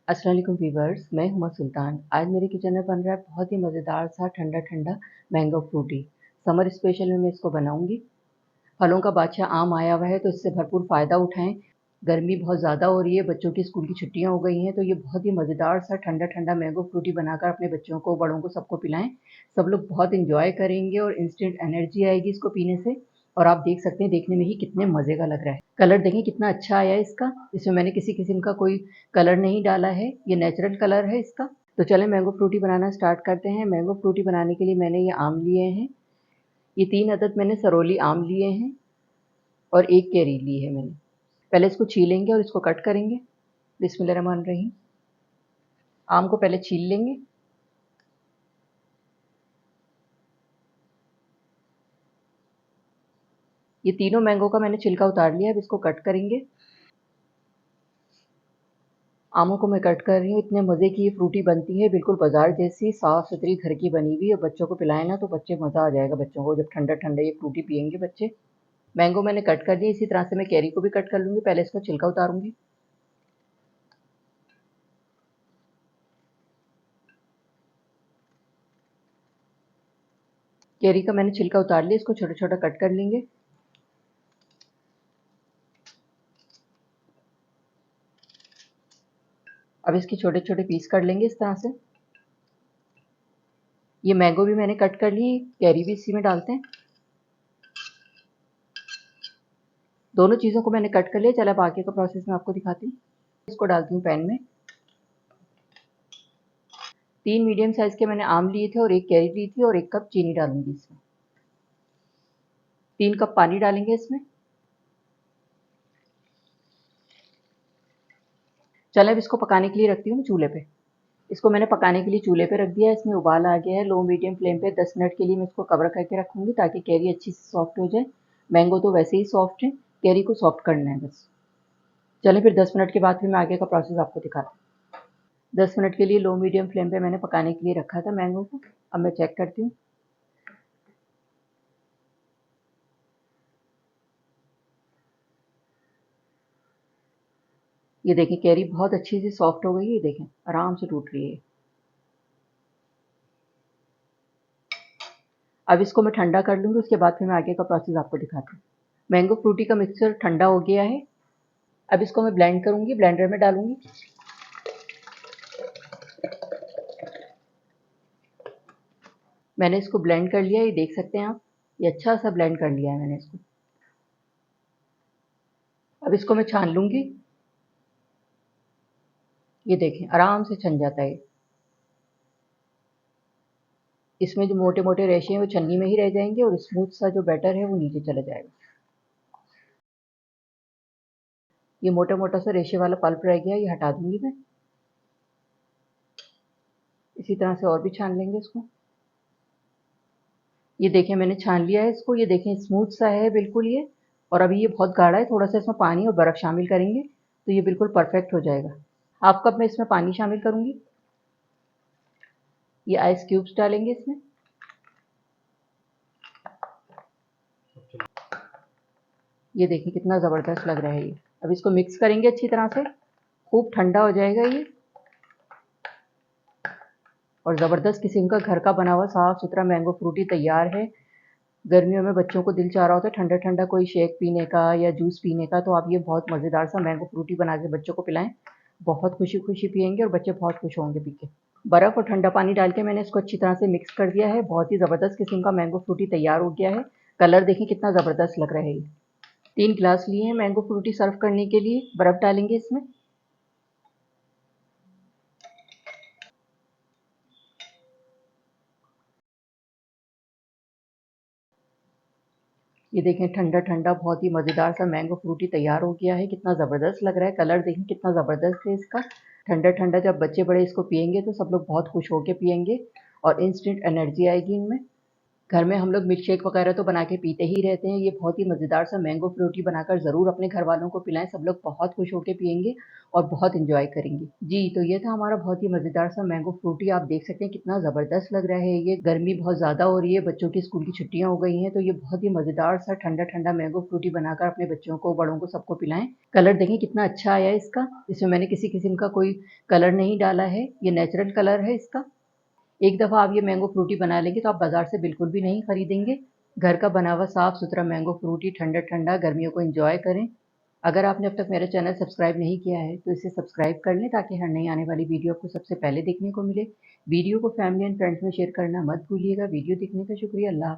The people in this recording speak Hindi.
अस्सलाम वालेकुम व्यूअर्स, मैं हूं सुल्तान। आज मेरे किचन में बन रहा है बहुत ही मज़ेदार सा ठंडा ठंडा मैंगो फ्रूटी। समर स्पेशल में मैं इसको बनाऊंगी। फलों का बादशाह आम आया हुआ है तो इससे भरपूर फ़ायदा उठाएं। गर्मी बहुत ज़्यादा हो रही है, बच्चों की स्कूल की छुट्टियां हो गई हैं, तो ये बहुत ही मज़ेदार सा ठंडा ठंडा मैंगो फ्रूटी बनाकर अपने बच्चों को, बड़ों को, सबको पिलाएं। सब लोग बहुत इंजॉय करेंगे और इंस्टेंट एनर्जी आएगी इसको पीने से। और आप देख सकते हैं देखने में ही कितने मज़े का लग रहा है। कलर देखें कितना अच्छा आया है इसका। इसमें मैंने किसी किस्म का कोई कलर नहीं डाला है, ये नेचुरल कलर है इसका। तो चलें मैंगो फ्रूटी बनाना स्टार्ट करते हैं। मैंगो फ्रूटी बनाने के लिए मैंने ये आम लिए हैं। ये 3 अदद मैंने सरोली आम लिए हैं और 1 कैरी ली है मैंने। पहले इसको छीलेंगे और इसको कट करेंगे। बिस्मिल्लाहिर्रहमानिर्रहीम। आम को पहले छील लेंगे। ये तीनों मैंगो का मैंने छिलका उतार लिया है। अब इसको कट करेंगे। आमों को मैं कट कर रही हूँ। इतने मज़े की ये फ्रूटी बनती है, बिल्कुल बाजार जैसी साफ़ सुथरी घर की बनी हुई। और बच्चों को पिलाएं ना तो बच्चे मज़ा आ जाएगा बच्चों को, जब ठंडा ठंडा ये फ्रूटी पियेंगे बच्चे। मैंगो मैंने कट कर दिए। इसी तरह से मैं कैरी को भी कट कर लूँगी। पहले इसका छिलका उतारूँगी। कैरी का मैंने छिलका उतार लिया। इसको छोटा छोटा कट कर लेंगे। अब इसके छोटे छोटे पीस कर लेंगे इस तरह से। ये मैंगो भी मैंने कट कर ली, कैरी भी इसी में डालते हैं। दोनों चीज़ों को मैंने कट कर लिया। चला बाकी का प्रोसेस मैं आपको दिखाती हूँ। इसको डालती हूँ पैन में। 3 मीडियम साइज़ के मैंने आम लिए थे और 1 कैरी ली थी और 1 कप चीनी डालूँगी इसमें। 3 कप पानी डालेंगे इसमें। चलें अब इसको पकाने के लिए रखती हूँ मैं चूल्हे पे। इसको मैंने पकाने के लिए चूल्हे पे रख दिया है। इसमें उबाल आ गया है। लो मीडियम फ्लेम पे 10 मिनट के लिए मैं इसको कवर करके रखूँगी ताकि कैरी अच्छी से सॉफ्ट हो जाए। मैंगो तो वैसे ही सॉफ्ट है, कैरी को सॉफ्ट करना है बस। चलें फिर 10 मिनट के बाद फिर मैं आगे का प्रोसेस आपको दिखाती हूँ। 10 मिनट के लिए लो मीडियम फ्लेम पे मैंने पकाने के लिए रखा था मैंगो को। अब मैं चेक करती हूँ। ये देखें कैरी बहुत अच्छी से सॉफ्ट हो गई है। ये देखें आराम से टूट रही है। अब इसको मैं ठंडा कर लूँगी, उसके बाद फिर मैं आगे का प्रोसेस आपको दिखाती हूँ। मैंगो फ्रूटी का मिक्सचर ठंडा हो गया है। अब इसको मैं ब्लेंड करूँगी, ब्लेंडर में डालूँगी। मैंने इसको ब्लेंड कर लिया, ये देख सकते हैं आप। ये अच्छा सा ब्लेंड कर लिया है मैंने इसको। अब इसको मैं छान लूँगी। ये देखें आराम से छन जाता है। इसमें जो मोटे मोटे रेशे हैं वो छन्नी में ही रह जाएंगे और स्मूथ सा जो बैटर है वो नीचे चला जाएगा। ये मोटा मोटा सा रेशे वाला पल्प रह गया, ये हटा दूंगी मैं। इसी तरह से और भी छान लेंगे इसको। ये देखें मैंने छान लिया है इसको। ये देखें स्मूथ सा है बिल्कुल ये। और अभी ये बहुत गाढ़ा है, थोड़ा सा इसमें पानी और बर्फ़ शामिल करेंगे तो ये बिल्कुल परफेक्ट हो जाएगा। हाफ कप मैं इसमें पानी शामिल करूँगी। ये आइस क्यूब्स डालेंगे इसमें। ये देखिए कितना ज़बरदस्त लग रहा है ये। अब इसको मिक्स करेंगे अच्छी तरह से। खूब ठंडा हो जाएगा ये और ज़बरदस्त किस्म का घर का बना हुआ साफ़ सुथरा मैंगो फ्रूटी तैयार है। गर्मियों में बच्चों को दिल चाह रहा होता है ठंडा ठंडा कोई शेक पीने का या जूस पीने का, तो आप ये बहुत मज़ेदार सा मैंगो फ्रूटी बना के बच्चों को पिलाएं। बहुत खुशी खुशी पियेंगे और बच्चे बहुत खुश होंगे पी के। बर्फ़ और ठंडा पानी डाल के मैंने इसको अच्छी तरह से मिक्स कर दिया है। बहुत ही ज़बरदस्त किस्म का मैंगो फ्रूटी तैयार हो गया है। कलर देखें कितना ज़बरदस्त लग रहा है ये। 3 गिलास लिए हैं मैंगो फ्रूटी सर्व करने के लिए। बर्फ़ डालेंगे इसमें। ये देखें ठंडा ठंडा बहुत ही मज़ेदार सा मैंगो फ्रूटी तैयार हो गया है। कितना ज़बरदस्त लग रहा है। कलर देखें कितना ज़बरदस्त है इसका। ठंडा ठंडा जब बच्चे बड़े इसको पियेंगे तो सब लोग बहुत खुश होकर पियेंगे और इंस्टेंट एनर्जी आएगी इनमें। घर में हम लोग मिल्क शेक वगैरह तो बना के पीते ही रहते हैं। ये बहुत ही मज़ेदार सा मैंगो फ्रूटी बनाकर ज़रूर अपने घर वालों को पिलाएँ, सब लोग बहुत खुश होके पिएँगे और बहुत एन्जॉय करेंगे। जी, तो ये था हमारा बहुत ही मज़ेदार सा मैंगो फ्रूटी। आप देख सकते हैं कितना ज़बरदस्त लग रहा है ये। गर्मी बहुत ज़्यादा हो रही है, बच्चों की स्कूल की छुट्टियाँ हो गई हैं, तो ये बहुत ही मज़ेदार सा ठंडा-ठंडा मैंगो फ्रूटी बनाकर अपने बच्चों को, बड़ों को, सबको पिलाएँ। कलर देखें कितना अच्छा आया है इसका। इसमें मैंने किसी किस्म का कोई कलर नहीं डाला है, ये नेचुरल कलर है इसका। एक दफ़ा आप ये मैंगो फ्रूटी बना लेंगे तो आप बाज़ार से बिल्कुल भी नहीं खरीदेंगे। घर का बना हुआ साफ़-सुथरा मैंगो फ्रूटी ठंडा-ठंडा गर्मियों को एन्जॉय करें। अगर आपने अब तक मेरा चैनल सब्सक्राइब नहीं किया है तो इसे सब्सक्राइब कर लें ताकि हर नई आने वाली वीडियो आपको सबसे पहले देखने को मिले। वीडियो को फैमिली एंड फ्रेंड्स में शेयर करना मत भूलिएगा। वीडियो देखने का शुक्रिया। अल्लाह